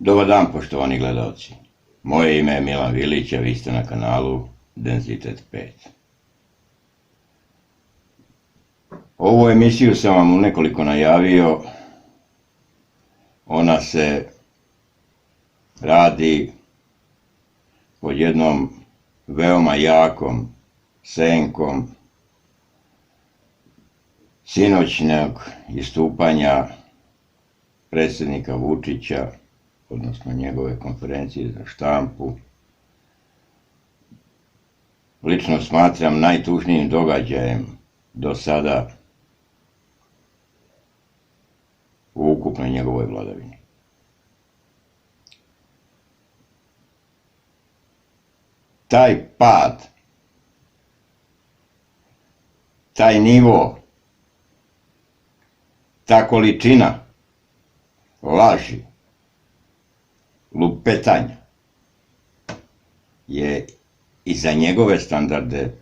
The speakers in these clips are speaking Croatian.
Dobar dan, poštovani gledalci. Moje ime je Milan Vilić, a vi ste na kanalu Denzitet 5. Ovu emisiju sam vam u nekoliko najavio. Ona se radi pod jednom veoma jakom senkom sinoćnog istupanja predsjednika Vučića, odnosno njegove konferencije za štampu. Lično smatram najtužnijim događajem do sada u ukupnoj njegovoj vladavini. Taj pad, taj nivo, ta količina laži, lupetanja je i za njegove standarde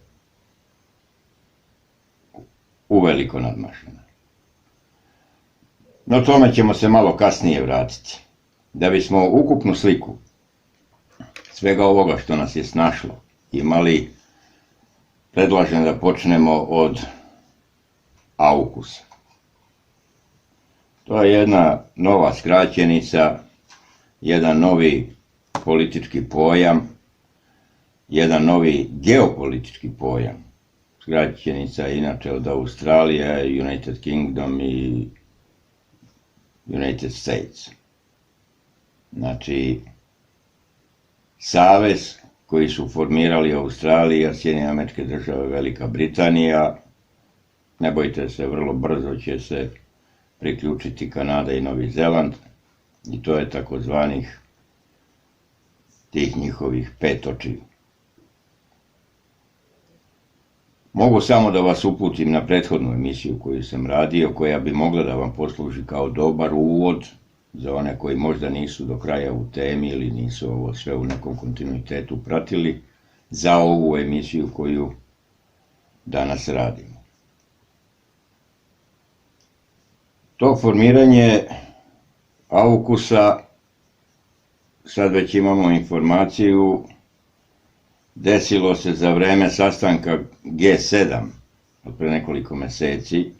uveliko nadmašena. No tome ćemo se malo kasnije vratiti. Da bismo ukupnu sliku svega ovoga što nas je snašlo imali, predlažem da počnemo od AUKUS-a. To je jedna nova skraćenica, jedan novi politički pojam, jedan novi geopolitički pojam. Skraćenica je inače od Australije, United Kingdom i United States. Znači, savez koji su formirali Australija, Sjedinjene Američke Države, Velika Britanija. Ne bojte se, vrlo brzo će se priključiti Kanada i Novi Zeland. I to je takozvanih tih njihovih 5 očiju. Mogu samo da vas uputim na prethodnu emisiju koju sam radio, koja bi mogla da vam posluži kao dobar uvod za one koji možda nisu do kraja u temi ili nisu ovo sve u nekom kontinuitetu pratili, za ovu emisiju koju danas radimo. To formiranje AUKUS-a, sad već imamo informaciju, desilo se za vreme sastanka G7 od pre nekoliko meseci,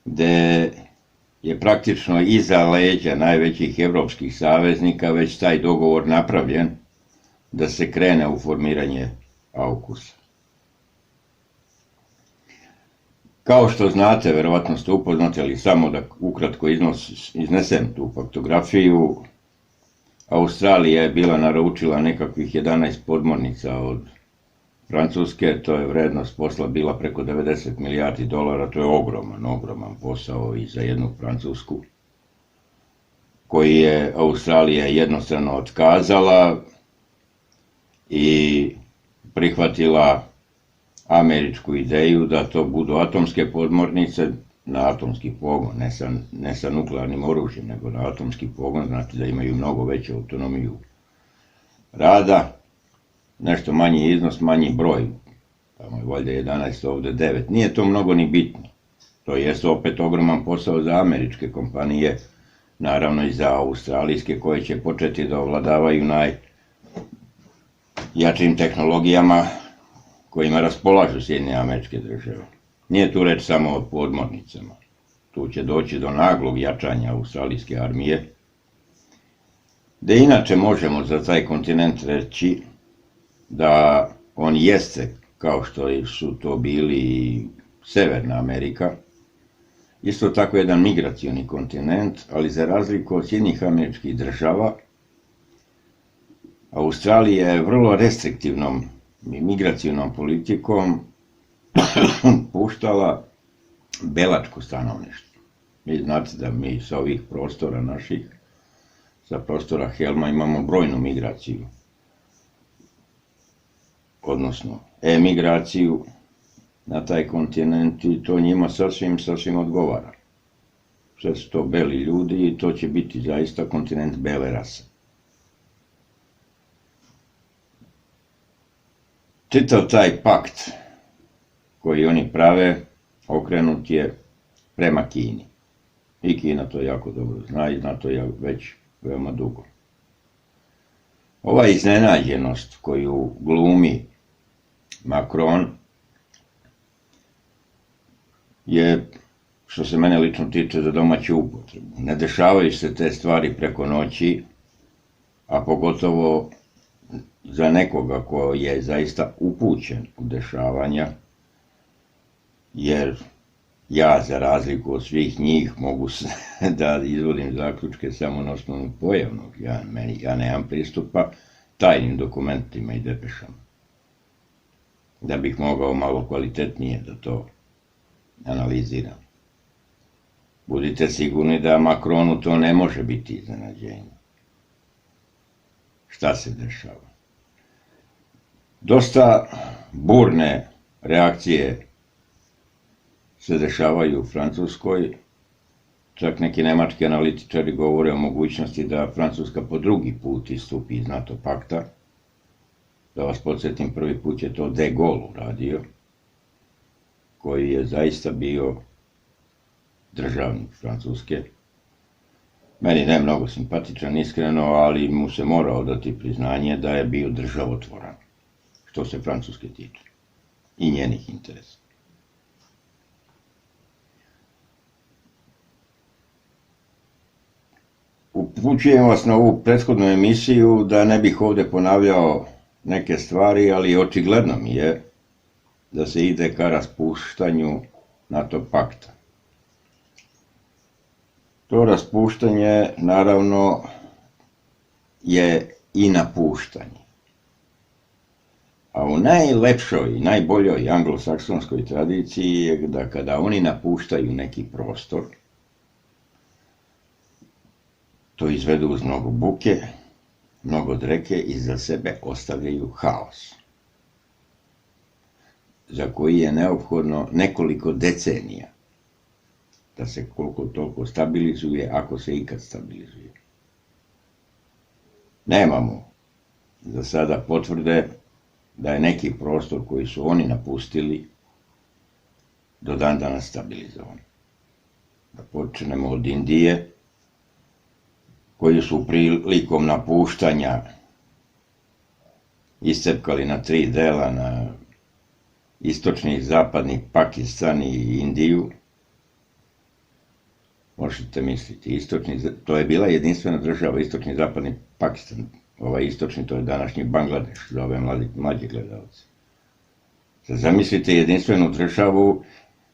gde je praktično iza leđa najvećih evropskih saveznika već taj dogovor napravljen da se krene u formiranje AUKUS-a. Kao što znate, verovatno ste upoznati, ali samo da ukratko iznesem tu faktografiju, Australija je bila naručila nekakvih 11 podmornica od Francuske, to je vrednost posla bila preko 90 milijardi dolara, to je ogroman posao i za jednu Francusku, koji je Australija jednostrano otkazala i prihvatila američku ideju da to budu atomske podmornice na atomski pogon, ne sa nuklearnim oružjem, nego na atomski pogon, znači da imaju mnogo veću autonomiju rada, nešto manji iznos, manji broj, tamo je valjda 11, ovde 9, nije to mnogo ni bitno. To jeste opet ogroman posao za američke kompanije, naravno i za australijske koje će početi da ovladavaju najjačim tehnologijama kojima raspolažu Sjedinjene Američke Države. Nije tu reč samo o podmornicama. Tu će doći do naglog jačanja australijske armije, gde inače možemo za taj kontinent reći da on jeste, kao što su to bili i Severna Amerika, isto tako jedan migracioni kontinent, ali za razliku od Sjedinjenih Američkih Država, Australija je vrlo restriktivnom migracionom politikom puštala belačko stanovništvo. Vi znate da mi sa ovih prostora naših, sa prostora Helma, imamo brojnu migraciju, odnosno emigraciju na taj kontinent i to njima sasvim odgovara. Sve su to beli ljudi i to će biti zaista kontinent bele rase. Čitav taj pakt koji oni prave okrenut je prema Kini. I Kina to jako dobro zna i zna to već veoma dugo. Ova iznenađenost koju glumi Macron je, što se mene lično tiče, za domaću upotrebu. Ne dešavaju se te stvari preko noći, a pogotovo za nekoga ko je zaista upućen u dešavanja, jer ja, za razliku od svih njih, mogu da izvodim zaključke samo na osnovu pojavnog. Ja nemam pristupa tajnim dokumentima i depešama, da bih mogao malo kvalitetnije da to analiziram. Budite sigurni da Macronu to ne može biti iznenađenje. Šta se dešava? Dosta burne reakcije se dešavaju u Francuskoj. Čak neki nemački analitičari govore o mogućnosti da Francuska po drugi put istupi iz NATO pakta. Da vas podsjetim, prvi put je to De Gaulle uradio, koji je zaista bio državnik Francuske. Meni ne mnogo simpatičan, iskreno, ali mu se mora odati priznanje da je bio državotvoran, što se Francuske tiče i njenih interesa. Upućujem vas na ovu prethodnu emisiju da ne bih ovde ponavljao neke stvari, ali očigledno mi je da se ide ka raspuštanju NATO pakta. To raspuštanje, naravno, je i napuštanje. A u najlepšoj i najboljoj anglosaksonskoj tradiciji je da kada oni napuštaju neki prostor, to izvedu uz mnogo buke, mnogo dreke i za sebe ostavljaju haos, za koji je neophodno nekoliko decenija da se koliko toliko stabilizuje, ako se ikad stabilizuje. Nemamo za sada potvrde da je neki prostor koji su oni napustili do dan danas stabilizovan. Da počnemo od Indije, koji su prilikom napuštanja iscepkali na 3 dela, na istočni i zapadni Pakistan i Indiju. Možete misliti, to je bila jedinstvena država, istočni i zapadni Pakistan. Ovaj istočni, to je današnji Bangladeš, za ove mlađe gledalce. Zamislite jedinstvenu državu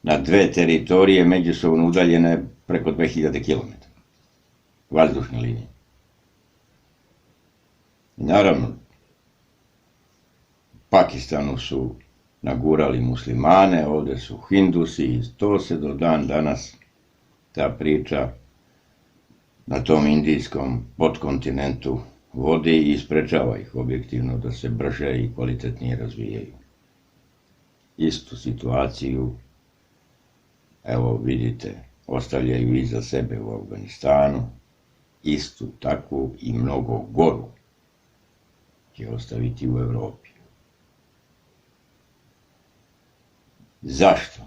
na 2 teritorije međusobno udaljene preko 2000 km. Vazdušne linije. Naravno, Pakistanu su nagurali muslimane, ovde su hindusi i to se do dan danas, ta priča na tom indijskom podkontinentu vodi i sprečava ih objektivno da se brže i kvalitetnije razvijaju. Istu situaciju, evo vidite, ostavljaju iza sebe u Afganistanu, istu takvu i mnogo goru će ostaviti u Evropi. Zašto?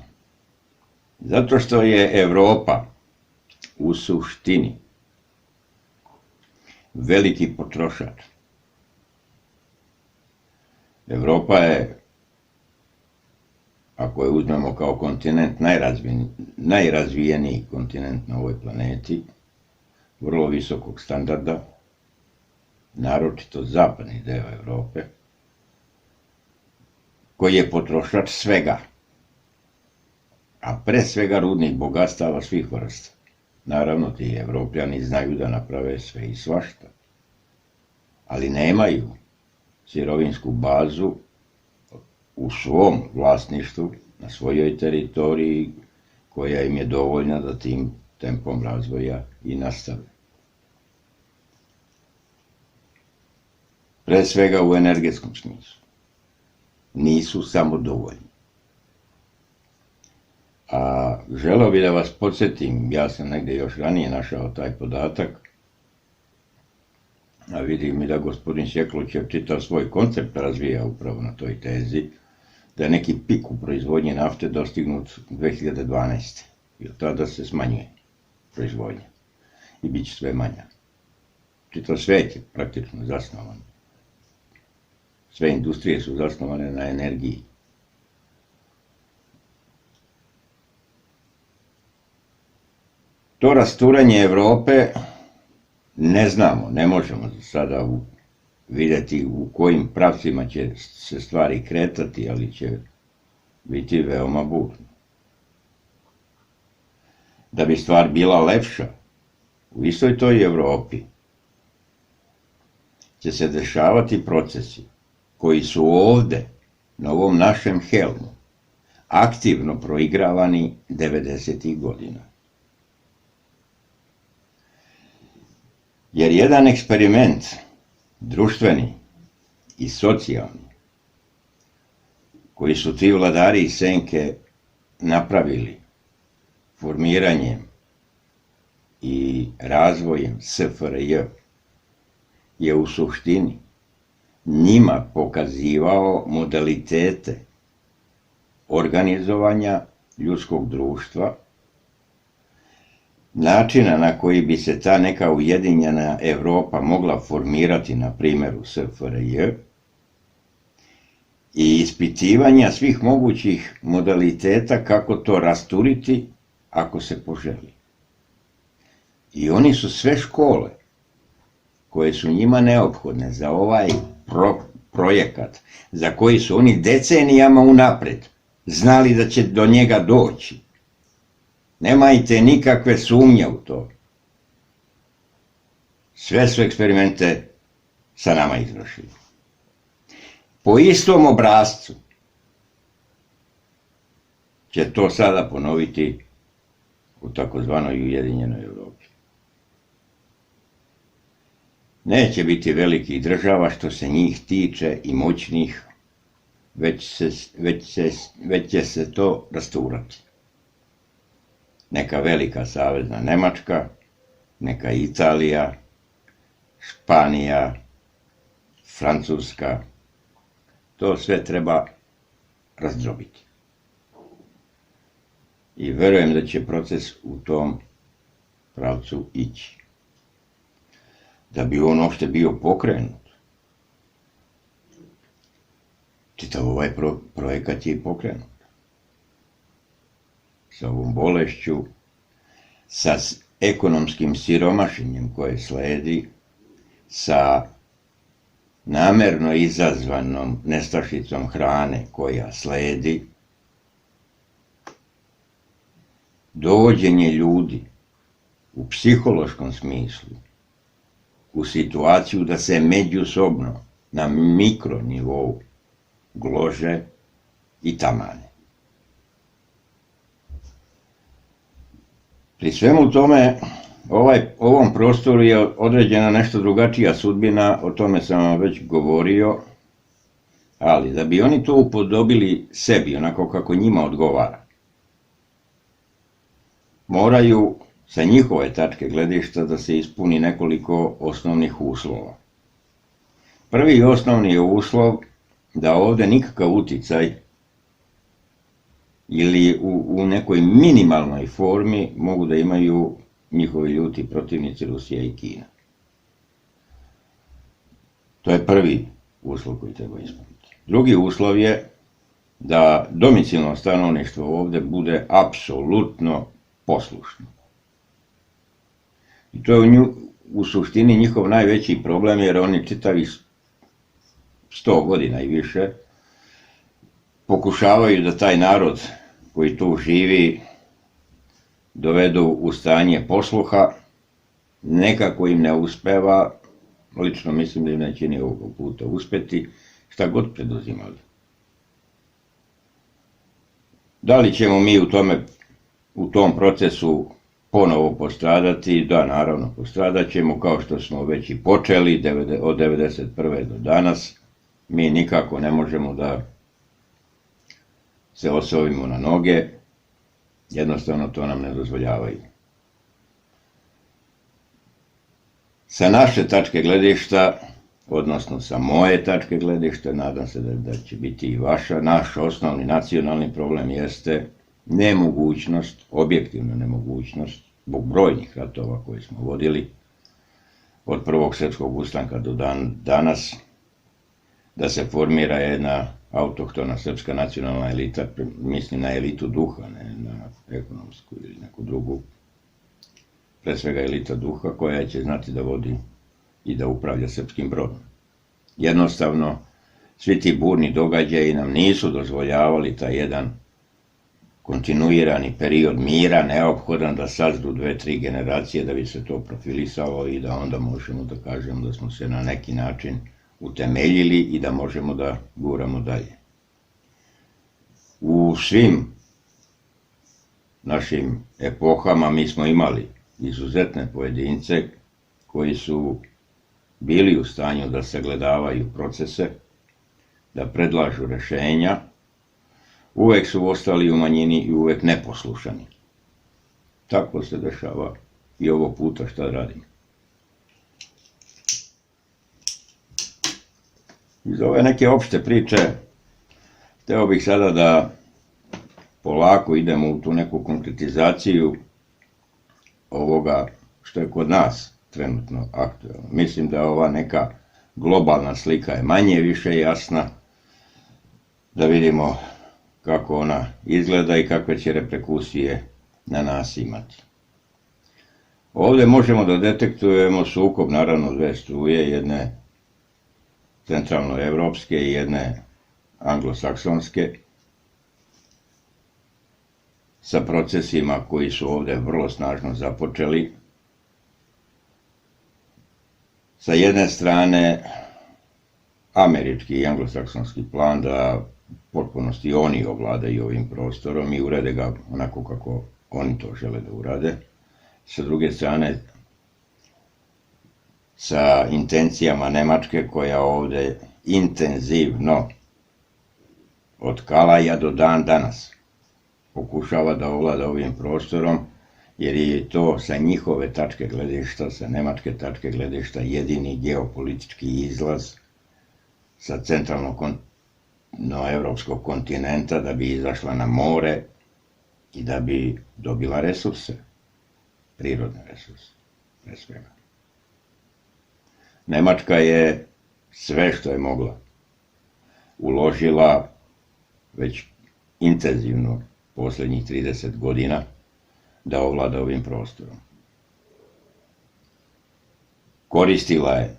Zato što je Evropa u suštini veliki potrošač. Evropa je, ako je uzmemo kao kontinent, najrazvijeniji kontinent na ovoj planeti, vrlo visokog standarda, naročito zapadni deo Evrope, koji je potrošač svega, a pre svega rudnih bogatstava svih vrsta. Naravno, ti Evropljani znaju da naprave sve i svašta, ali nemaju sirovinsku bazu u svom vlasništvu, na svojoj teritoriji, koja im je dovoljna da tim tempom razvoja i nastave. Pre svega u energetskom smislu. Nisu samo dovoljni. A želeo bih da vas podsjetim, ja sam negde još ranije našao taj podatak, a vidim i da gospodin Sjekloćev čitav svoj koncept razvija upravo na toj tezi, da je neki pik u proizvodnji nafte dostignut 2012. I od tada se smanjuje proizvodnja i bit će sve manja. čitav svet je praktično zasnovan. Sve industrije su zasnovane na energiji. To rasturanje Evrope ne znamo, ne možemo sada vidjeti u kojim pravcima će se stvari kretati, ali će biti veoma burno. Da bi stvar bila lepša, u istoj toj Evropi će se dešavati procesi koji su ovde, na ovom našem helmu, aktivno proigravani 90. godina. Jer jedan eksperiment, društveni i socijalni, koji su ti vladari iz senke napravili formiranjem i razvojem SFRJ, je u suštini njima pokazivao modalitete organizovanja ljudskog društva, načina na koji bi se ta neka ujedinjena Evropa mogla formirati na primjeru SFRJ i ispitivanja svih mogućih modaliteta kako to rasturiti ako se poželi. I oni su sve škole koje su njima neophodne za ovaj projekat, za koji su oni decenijama unapred znali da će do njega doći. Nemajte nikakve sumnje u to. Sve su eksperimente sa nama izvršili. Po istom obrascu će to sada ponoviti u takozvanoj Ujedinjenoj Evropi. Neće biti velikih država što se njih tiče i moćnih, već će se to rasturati. Neka velika savezna Nemačka, neka Italija, Španija, Francuska, to sve treba razdrobiti. I verujem da će proces u tom pravcu ići. Da bi on uopšte bio pokrenut. Čitav ovaj projekat je i pokrenut. Sa ovom bolešću, sa ekonomskim siromašenjem koje sledi, sa namerno izazvanom nestašicom hrane koja sledi, dovođenje ljudi u psihološkom smislu u situaciju da se međusobno na mikronivou glože i tamane. Pri svemu tome, ovom prostoru je određena nešto drugačija sudbina, o tome sam vam već govorio, ali da bi oni to upodobili sebi, onako kako njima odgovara, moraju sa njihove tačke gledišta da se ispuni nekoliko osnovnih uslova. Prvi i osnovni je uslov da ovde nikakav uticaj ili u nekoj minimalnoj formi mogu da imaju njihovi ljuti protivnici Rusija i Kina. To je prvi uslov koji treba ispuniti. Drugi uslov je da domicilno stanovništvo ovde bude apsolutno poslušno. I to je u suštini njihov najveći problem, jer oni čitavi 100 godina i više pokušavaju da taj narod koji tu živi dovedu u stanje posluha, nekako im ne uspeva, lično mislim da im neće ni ovog puta uspeti, šta god preduzimali. Da li ćemo mi u tom procesu ponovo postradati? Da, naravno, postradat ćemo, kao što smo već i počeli od 1991. do danas. Mi nikako ne možemo da se osovimo na noge, jednostavno to nam ne dozvoljavaju. Sa naše tačke gledišta, odnosno sa moje tačke gledišta, nadam se da će biti i vaša, naš osnovni nacionalni problem jeste nemogućnost, objektivna nemogućnost, zbog brojnih ratova koje smo vodili, od prvog srpskog ustanka do danas, da se formira jedna autohtona srpska nacionalna elita, mislim na elitu duha, ne na ekonomsku ili neku drugu, pre svega elita duha koja će znati da vodi i da upravlja srpskim brodom. Jednostavno, svi ti burni događaji nam nisu dozvoljavali taj jedan kontinuirani period mira, neophodan da sazdu 2-3 generacije da bi se to profilisalo i da onda možemo da kažemo da smo se na neki način utemeljili i da možemo da guramo dalje. U svim našim epohama mi smo imali izuzetne pojedince koji su bili u stanju da sagledavaju procese, da predlažu rešenja, uvek su ostali u manjini i uvek neposlušani. Tako se dešava i ovog puta šta radimo. Iz ove neke opšte priče hteo bih sada da polako idemo u tu neku konkretizaciju ovoga što je kod nas trenutno aktuelno. Mislim da ova neka globalna slika je manje više jasna, da vidimo kako ona izgleda i kakve će reperkusije na nas imati. Ovde možemo da detektujemo sukob, naravno, dve struje, jedne centralnoevropske i jedne anglosaksonske, sa procesima koji su ovde vrlo snažno započeli. Sa jedne strane, američki i anglosaksonski plan da u potpunosti oni ovladaju ovim prostorom i urade ga onako kako oni to žele da urade. Sa druge strane, sa intencijama Nemačke koja ovde intenzivno od Kalaja do dan danas pokušava da ovlada ovim prostorom, jer je to sa njihove tačke gledišta, sa nemačke tačke gledišta jedini geopolitički izlaz sa centralno-evropskog kontinenta da bi izašla na more i da bi dobila resurse, prirodne resurse, pre svega. Nemačka je sve što je mogla uložila već intenzivno poslednjih 30 godina da ovlada ovim prostorom. Koristila je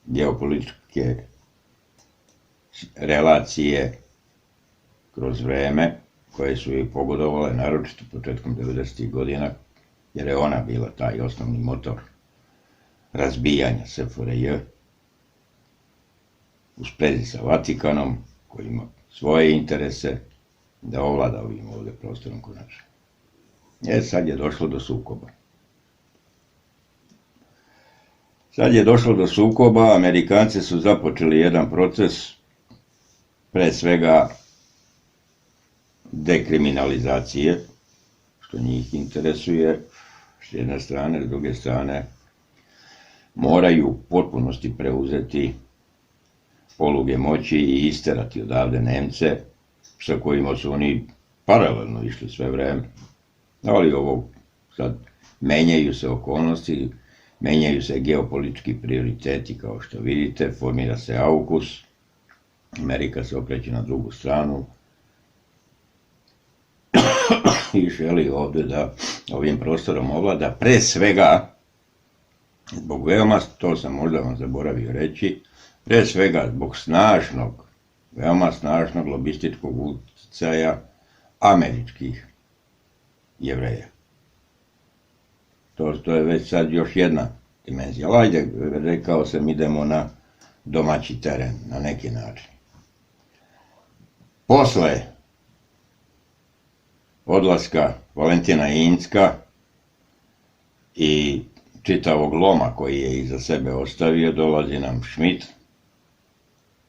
geopolitičke relacije kroz vreme koje su joj pogodovale, naročito početkom 90. godina, jer je ona bila taj osnovni motor razbijanja SFRJ u sprezi sa Vatikanom, koji ima svoje interese da ovlada ovim ovde prostorom konačno. Sad je došlo do sukoba. Amerikanci su započeli jedan proces, pre svega dekriminalizacije, što njih interesuje, s jedne strane, s druge strane, moraju u potpunosti preuzeti poluge moći i isterati odavde Nemce, sa kojima su oni paralelno išli sve vreme. Ali ovo sad menjaju se okolnosti, menjaju se geopolitički prioriteti, kao što vidite, formira se AUKUS, Amerika se okreće na drugu stranu i želi ovde da ovim prostorom ovlada, pre svega, zbog veoma, to sam možda vam zaboravio reći, pre svega zbog snažnog, veoma snažnog lobističkog uticaja američkih Jevreja. To je već sad još jedna dimenzija. Ali ajde, rekao sam, idemo na domaći teren, na neki način. Posle odlaska Valentina Incka i čitavog loma koji je iza sebe ostavio, dolazi nam Schmidt.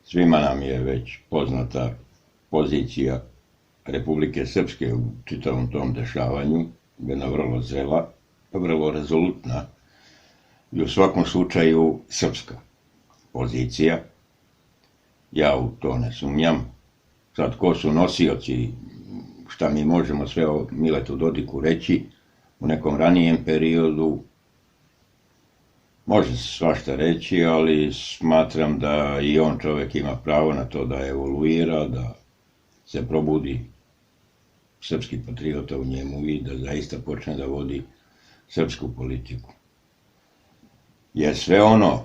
Svima nam je već poznata pozicija Republike Srpske u čitavom tom dešavanju, jedna vrlo zrela, vrlo rezolutna i u svakom slučaju srpska pozicija. Ja u to ne sumnjam. Sad, ko su nosioci, šta mi možemo sve o Miletu Dodiku reći, u nekom ranijem periodu Može se svašta reći, ali smatram da i on čovjek ima pravo na to da evoluira, da se probudi srpski patriota u njemu i da zaista počne da vodi srpsku politiku. Jer sve ono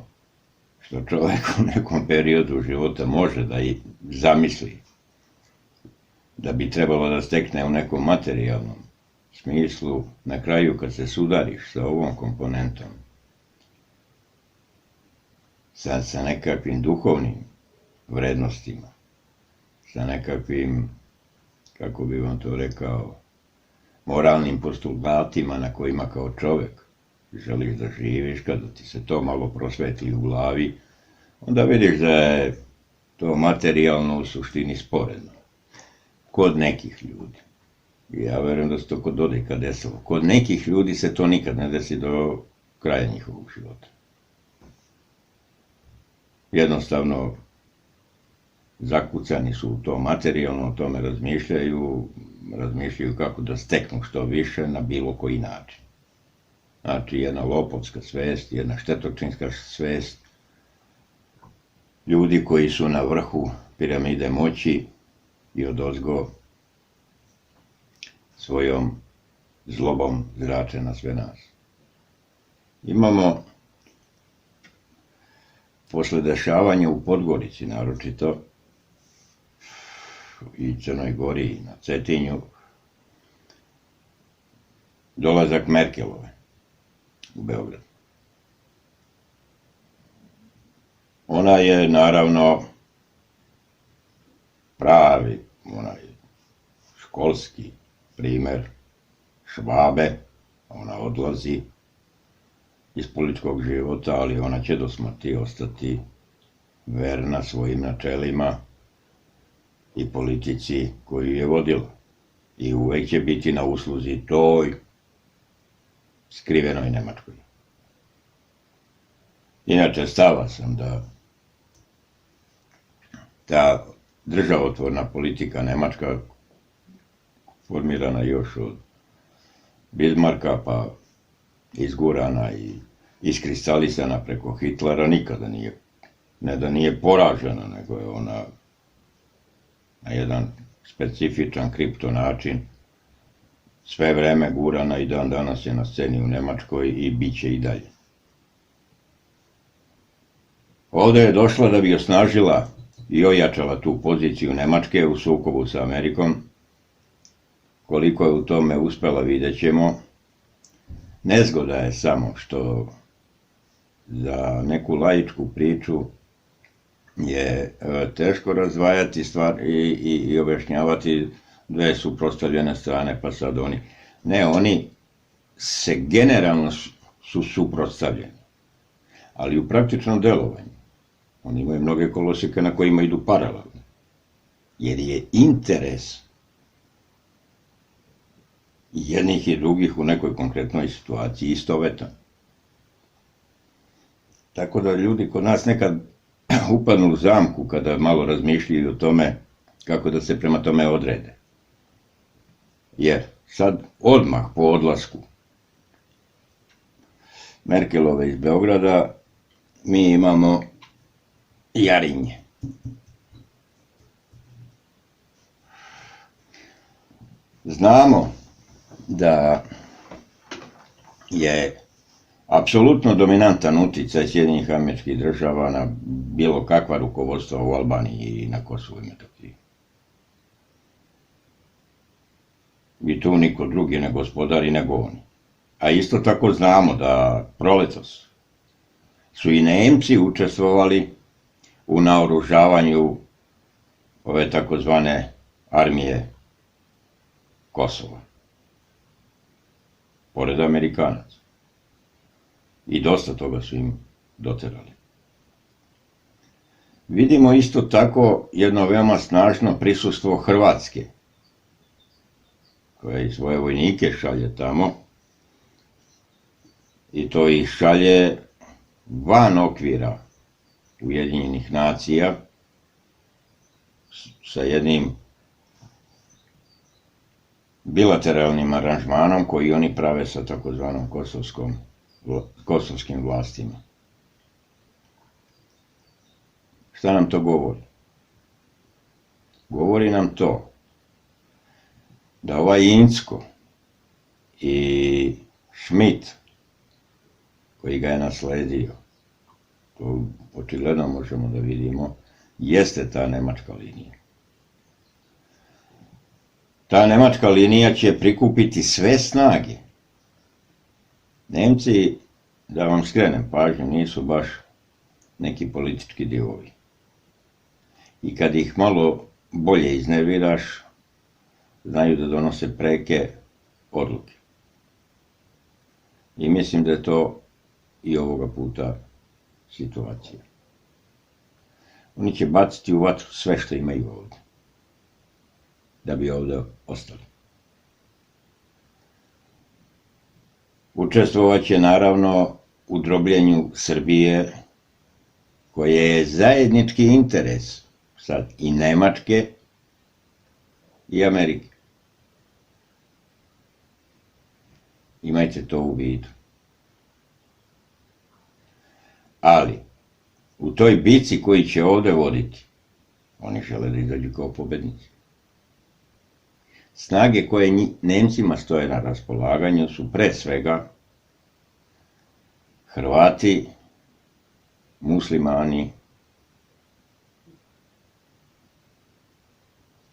što čovjek u nekom periodu života može da i zamisli, da bi trebalo da stekne u nekom materijalnom smislu, na kraju kad se sudariš sa ovom komponentom, sa nekakvim duhovnim vrednostima, sa nekakvim, kako bi vam to rekao, moralnim postulatima na kojima kao čovjek želiš da živiš, kada ti se to malo prosvetli u glavi, onda vidiš da je to materijalno u suštini sporedno. Kod nekih ljudi. Ja verujem da se to kod Dodika desilo. Kod nekih ljudi se to nikad ne desi do kraja njihovog života. Jednostavno, zakucani su u to materijalno, o tome razmišljaju kako da steknu što više na bilo koji način. Znači, jedna lopovska svest, jedna štetočinska svest, ljudi koji su na vrhu piramide moći i odozgo svojom zlobom zrače na sve nas. Imamo, posle dešavanja u Podgorici naročito, i Crnoj Gori i na Cetinju, dolazak Merkelove u Beograd. Ona je naravno pravi, onaj školski primer Švabe. Ona odlazi iz političkog života, ali ona će do smrti ostati verna svojim načelima i politici koju je vodila. I uvek će biti na usluzi toj skrivenoj Nemačkoj. Inače, stava sam da ta državotvorna politika Nemačka, formirana još od Bismarcka, pa izgurana i iskristalisana preko Hitlera, nikada nije, ne da nije poražena, nego je ona na jedan specifičan kripto način sve vreme gurana i dan danas je na sceni u Nemačkoj i bit će i dalje. Ovde je došla da bi osnažila i ojačala tu poziciju Nemačke u sukobu sa Amerikom. Koliko je u tome uspela, vidjet ćemo. Nezgoda je samo što za neku laičku priču je teško razdvajati stvari i objašnjavati dve suprotstavljene strane, pa sad oni... Ne, oni se generalno su suprotstavljeni, ali u praktičnom delovanju. Oni imaju mnoge koloseke na kojima idu paralelno, jer je interes jednih i drugih u nekoj konkretnoj situaciji istovetan. Tako da ljudi kod nas nekad upadnu u zamku kada malo razmišljaju o tome kako da se prema tome odrede. Jer sad odmah po odlasku Merkelove iz Beograda mi imamo Jarinje. Znamo da je apsolutno dominantan uticaj Sjedinjenih Američkih Država na bilo kakva rukovodstva u Albaniji i na Kosovu i Metohiji. I tu niko drugi ne gospodari nego oni. A isto tako znamo da proletos su i Nemci učestvovali u naoružavanju ove takozvane armije Kosova, pored Amerikanaca. I dosta toga su im doterali. Vidimo isto tako jedno veoma snažno prisustvo Hrvatske, koja i svoje vojnike šalje tamo, i to ih šalje van okvira Ujedinjenih nacija sa jednim bilateralnim aranžmanom koji oni prave sa takozvanom kosovskim vlastima. Šta nam to govori? Govori nam to da ovaj Incko i Schmidt, koji ga je nasledio, to očigledno možemo da vidimo, jeste ta nemačka linija. Ta nemačka linija će prikupiti sve snage. Nemci, da vam skrenem pažnju, nisu baš neki politički divovi. I kad ih malo bolje iznerviraš, znaju da donose preke odluke. I mislim da je to i ovoga puta situacija. Oni će baciti u vatru sve što imaju ovdje, da bi ovdje ostali. Učestvovat će naravno u drobljenju Srbije, koje je zajednički interes sad i Nemačke i Amerike. Imajte to u vidu. Ali, u toj bici koji će ovdje voditi, oni žele da izađu kao pobednici. Snage koje Nemcima stoje na raspolaganju su pre svega Hrvati, muslimani,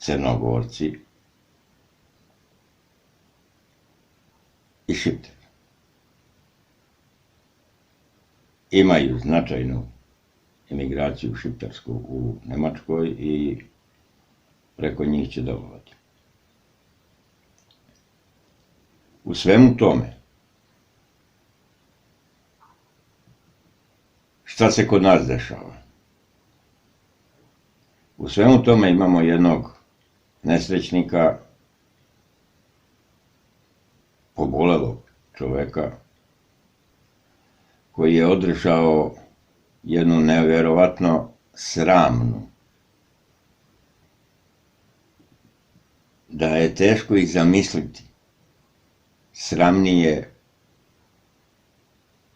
Crnogorci i Šiptari. Imaju značajnu emigraciju šiptarsku u Nemačkoj i preko njih će delovati. U svemu tome, šta se kod nas dešava? U svemu tome imamo jednog nesrećnika, pobolelog čoveka, koji je održao jednu nevjerovatno sramnu, da je teško i zamisliti sramnije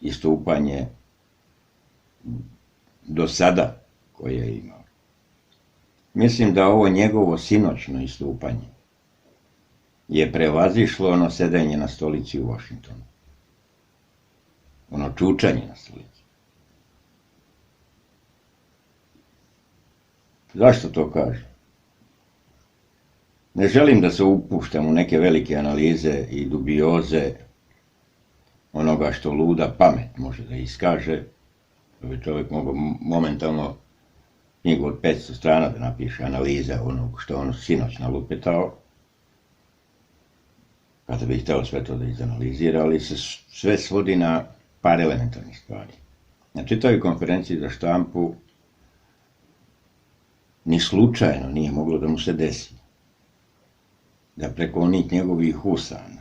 istupanje do sada koje je imao. Mislim da ovo njegovo sinoćno istupanje je prevazišlo ono sedenje na stolici u Vašingtonu. Ono čučanje na stolici. Zašto to kažem? Ne želim da se upuštam u neke velike analize i dubioze onoga što luda pamet može da iskaže. Da bi čovjek mogao momentalno knjigu od 500 strana da napiše analize onog što on sinoć nalupetao, kada bi hteo sve to da izanalizira, ali se sve svodi na par elementarnih stvari. Na čitavoj konferenciji za štampu ni slučajno nije moglo da mu se desi da preko onih njegovih usana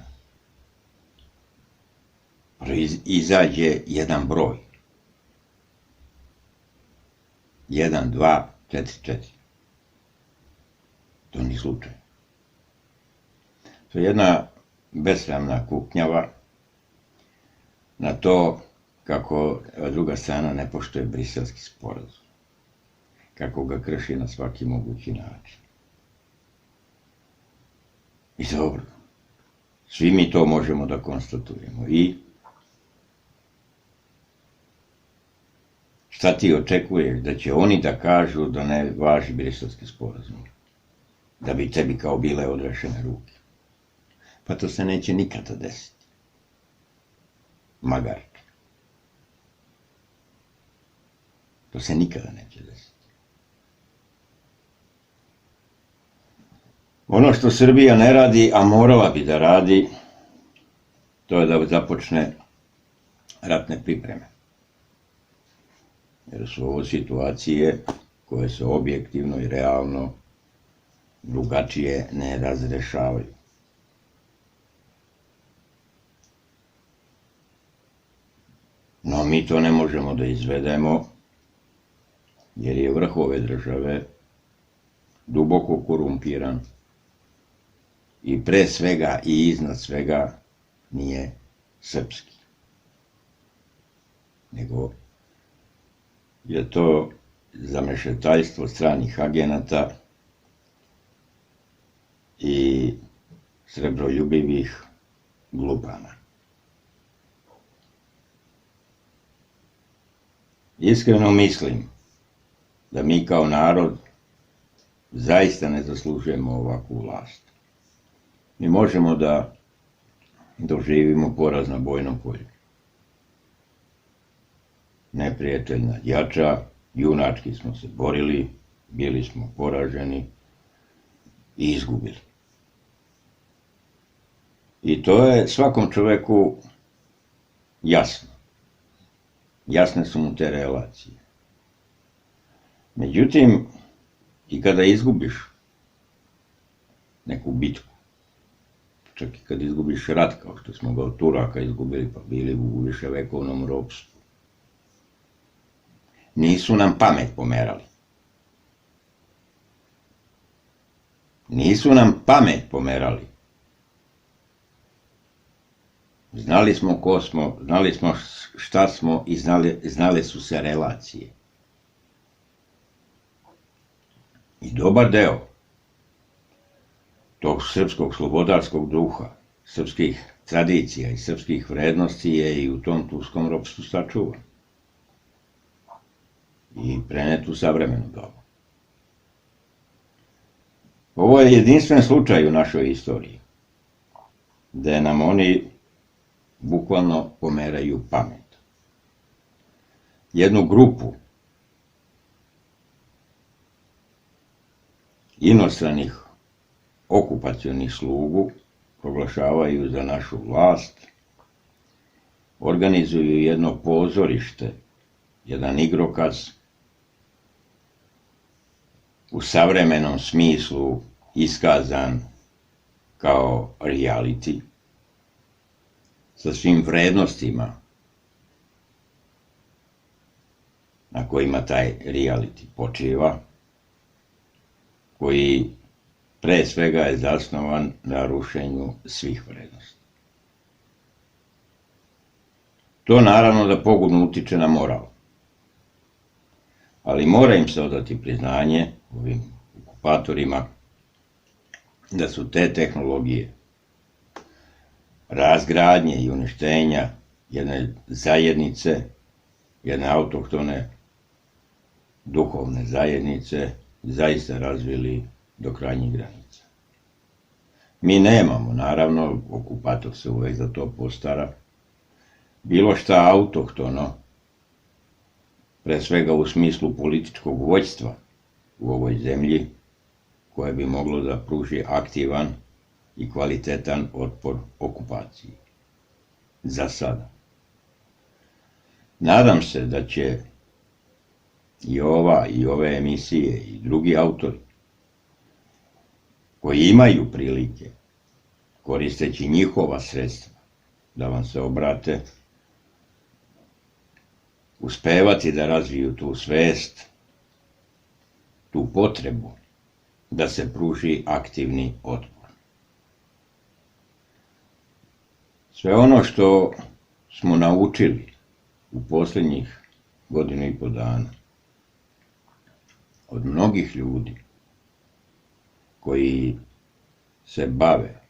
izađe jedan broj. 1, 2, 4, 4. To ni slučaj. To je jedna besramna kuknjava na to kako druga strana ne poštuje Briselski sporazum. Kako ga krši na svaki mogući način. I dobro, svi mi to možemo da konstatujemo. I šta ti očekuješ? Da će oni da kažu da ne važi Briselski sporazum? Da bi tebi kao bile odrešene ruke? Pa to se neće nikada desiti. Magarče. To se nikada neće desiti. Ono što Srbija ne radi, a morala bi da radi, to je da započne ratne pripreme. Jer su ovo situacije koje se objektivno i realno drugačije ne razrešavaju. No mi to ne možemo da izvedemo, jer je vrh ove države duboko korumpiran i pre svega i iznad svega nije srpski. Nego je to za mešetaljstvo stranih agenata i srebroljubivih glupana. Iskreno mislim da mi kao narod zaista ne zaslužujemo ovakvu vlast. Mi možemo da doživimo poraz na bojnom polju. Neprijatelj nadjača, junački smo se borili, bili smo poraženi i izgubili. I to je svakom čoveku jasno. Jasne su mu te relacije. Međutim, i kada izgubiš neku bitku, čak i kad izgubiš rat, kao što smo ga od Turaka izgubili, pa bili u viševekovnom ropstvu, nisu nam pamet pomerali. Nisu nam pamet pomerali. Znali smo ko smo, znali smo šta smo i znale su se relacije. I dobar deo tog srpskog slobodarskog duha, srpskih tradicija i srpskih vrednosti je i u tom turskom ropstvu sačuvan i prenet u savremenu dobu. Ovo je jedinstven slučaj u našoj istoriji, gde nam oni bukvalno pomeraju pamet. Jednu grupu inostranih okupacionih slugu proglašavaju za našu vlast, organizuju jedno pozorište, jedan igrokaz u savremenom smislu iskazan kao reality, sa svim vrednostima na kojima taj reality počiva, koji pre svega je zasnovan na rušenju svih vrednosti. To naravno da pogubno utiče na moral, ali mora im se odati priznanje ovim okupatorima da su te tehnologije razgradnje i uništenja jedne zajednice, jedne autohtone duhovne zajednice, zaista razvili do krajnjih granica. Mi nemamo, naravno, okupator se uvek za to postara, bilo šta autohtono, pre svega u smislu političkog vođstva u ovoj zemlji, koje bi moglo da pruži aktivan i kvalitetan otpor okupaciji. Za sada. Nadam se da će i ove emisije i drugi autori koji imaju prilike, koristeći njihova sredstva, da vam se obrate, uspevati da razviju tu svest, tu potrebu da se pruži aktivni otpor. Sve ono što smo naučili u posljednjih 1,5 godina od mnogih ljudi koji se bave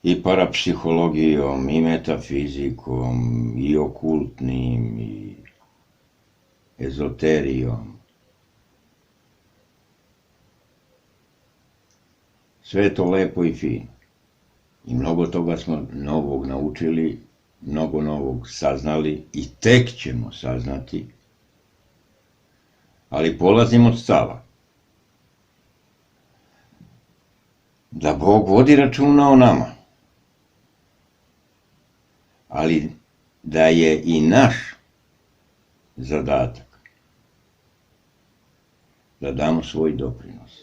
i parapsihologijom, i metafizikom, i okultnim, i ezoterijom. Sve je to lepo i fino. I mnogo toga smo novog naučili, mnogo novog saznali i tek ćemo saznati, ali polazim od stava da Bog vodi računa o nama, ali da je i naš zadatak da damo svoj doprinos.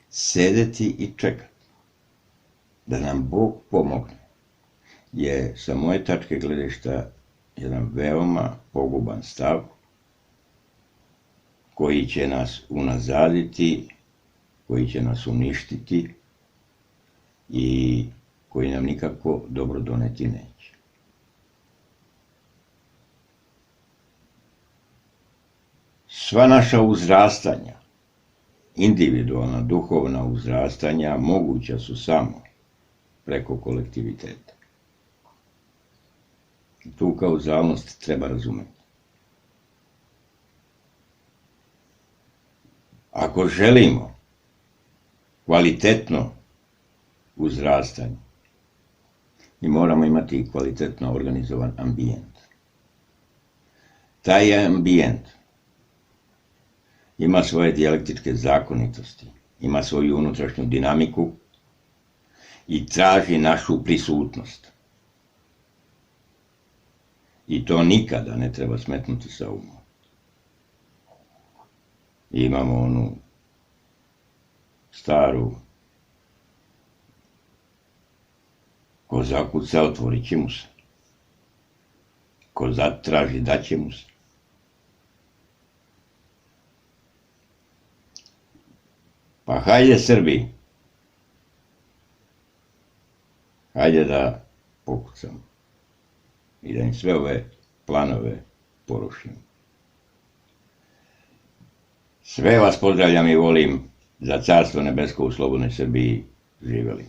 Sedeti i čekati da nam Bog pomogne je sa moje tačke gledišta jedan veoma poguban stav koji će nas unazaditi, koji će nas uništiti i koji nam nikako dobro doneti neće. Sva naša uzrastanja, individualna, duhovna uzrastanja, moguća su samo preko kolektiviteta. Tu kauzalnost treba razumeti. Ako želimo kvalitetno uzrastanje, mi moramo imati i kvalitetno organizovan ambijent. Taj ambijent ima svoje dijalektičke zakonitosti, ima svoju unutrašnju dinamiku i traži našu prisutnost. I to nikada ne treba smetnuti sa uma. Imamo onu staru: ko zakuca, otvorit će mu se. Ko zatraži, daće mu se. Pa hajde, Srbi, hajde da pokucamo i da im sve ove planove porušimo. Sve vas pozdravljam i volim. Za Carstvo nebesko u slobodnoj Srbiji. Živeli.